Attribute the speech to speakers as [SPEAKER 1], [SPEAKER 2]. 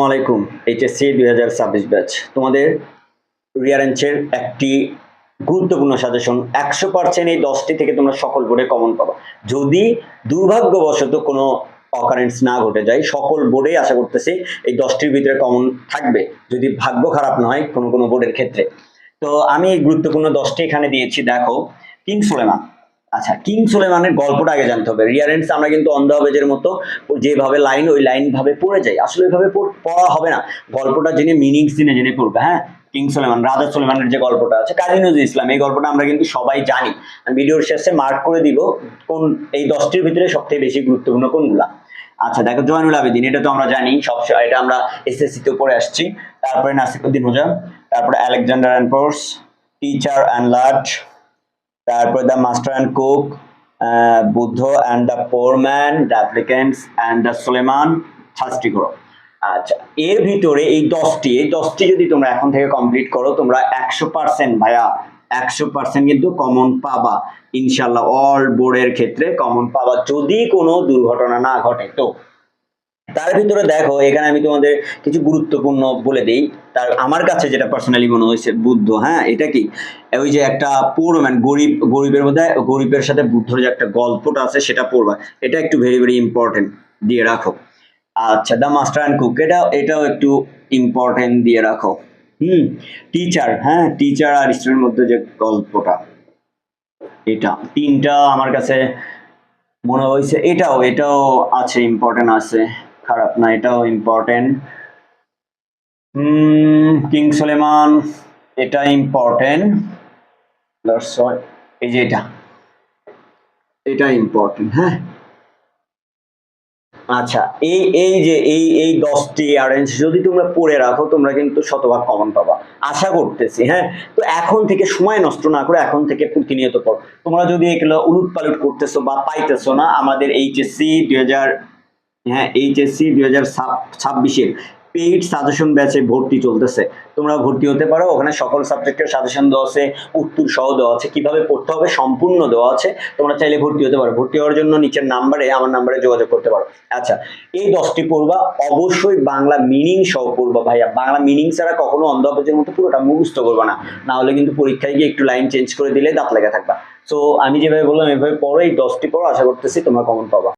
[SPEAKER 1] আসসালামু আলাইকুম। HSC 2026 batch তোমাদের রিয়ারেঞ্চের একটি গুরুত্বপূর্ণ সাজেশন। 100% এই 10টি থেকে তোমরা সকল বোর্ডে কমন পাবা। যদি দুর্ভাগ্যবশত কোনো অকারেন্স না ঘটে যায়, সকল বোর্ডেই আশা করতেছি এই 10টির ভিতরে কমন থাকবে, যদি ভাগ্য খারাপ না হয় কোনো কোনো বোর্ডের ক্ষেত্রে। তো আমি এই গুরুত্বপূর্ণ 10টি এখানে দিয়েছি। দেখো, কিং সুলেমান। আচ্ছা, কিং সুলেমানের গল্পটা আগে জানতে হবে। রিয়ারেন্স আমরা কিন্তু অন্ধ হবেজের মতো যেভাবে লাইন ওই লাইন ভাবে পড়ে যাই, আসলে এভাবে পড়া হবে না। গল্পটা জেনে মিনিংস জেনে পড়বে। হ্যাঁ, কিং সুলেমান, রাজা সুলেমানের যে গল্পটা আছে, কাজী নজরুল ইসলাম, এই গল্পটা আমরা কিন্তু সবাই জানি। আমি ভিডিওর শেষে মার্ক করে দিব কোন এই 10টির ভিতরে সবথেকে বেশি গুরুত্বপূর্ণ কোনগুলা। আচ্ছা দেখো, জয়নুল আবেদিন, এটা তো আমরা জানি, সবসময় এটা আমরা এসএসসি তে পড়ে আসছি। তারপরে নাসিরউদ্দিন হোজা, তারপরে Alexander and Porus, teacher and লাট, তারপরে the master and cook, Buddha and the poor man, the applicants and the Suleman, শাস্ত্রী করো। আচ্ছা, এর ভিতরে এই 10টি যদি তোমরা এখন থেকে কমপ্লিট করো, তোমরা 100% ভাইয়া 100% কিন্তু কমন পাবা ইনশাল্লাহ। অল বোর্ডের ক্ষেত্রে কমন পাবা যদি কোনো দুর্ঘটনা না ঘটে। তো তার ভিতরে দেখো, এখানে আমি তোমাদের কিছু গুরুত্বপূর্ণ বলে দিই। তার আমার কাছে যেটা পার্সোনালি মনে হয়েছে, বুদ্ধ। হ্যাঁ, এটা কি ওই যে একটা পোর ম্যান, গরিবের মধ্যে গরিবের সাথে বুদ্ধর যে একটা গল্পটা আছে সেটা পড়বা। এটা একটু ভেরি ভেরি ইম্পর্টেন্ট দিয়ে রাখো। আচ্ছা, দ্য মাস্টার অ্যান্ড কুক, এটাও একটু ইম্পর্টেন্ট দিয়ে রাখো। টিচার, হ্যাঁ, টিচার আর স্টুডেন্টের মধ্যে যে গল্পটা, এটা তিনটা আমার কাছে মনে হয়েছে। এটাও আছে, ইম্পর্টেন্ট আছে, খারাপ না, এটাও ইম্পর্টেন্ট। কিং সুলেমান, এটা ইম্পর্টেন্ট। এই যে এটা ইম্পর্টেন্ট। হ্যাঁ, আচ্ছা, এই 10টি অ্যারেঞ্জ যদি তোমরা পড়ে রাখো, তোমরা কিন্তু শতভাগ কমন পাবা আশা করতেছি। হ্যাঁ, তো এখন থেকে সময় নষ্ট না করে এখন থেকে প্রতিনিয়ত পড়ো। তোমরা যদি এগুলো উলট পালট করতেছো বা পাইতেছো না, আমাদের এইচএসসি 2026-এর পেইড সাজেশন ব্যাচে ভর্তি চলতেছে। তোমরা ভর্তি হতে পারো, ওখানে সকল সাবজেক্টের সাজেশন দেওয়া আছে, উত্তর সহ দেওয়া আছে, কিভাবে পড়তে হবে সম্পূর্ণ দেওয়া আছে। তোমরা চাইলে ভর্তি হতে পারো। ভর্তি হওয়ার জন্য নিচের নাম্বারে, আমার নাম্বারে যোগাযোগ করতে পারো। আচ্ছা, এই 10টি পড়বা, অবশ্যই বাংলা মিনিং সহ পড়বা ভাইয়া। বাংলা মিনিং ছাড়া কখনো অন্ধ অপজের মতো পুরোটা মুখস্থ করবা না, না হলে কিন্তু পরীক্ষায় গিয়ে একটু লাইন চেঞ্জ করে দিলে দাঁত লেগে থাকবা। তো আমি যেভাবে বললাম এভাবে পড়ো, এই 10টি পড়ো, আশা করতেছি তোমরা কমন পাবা।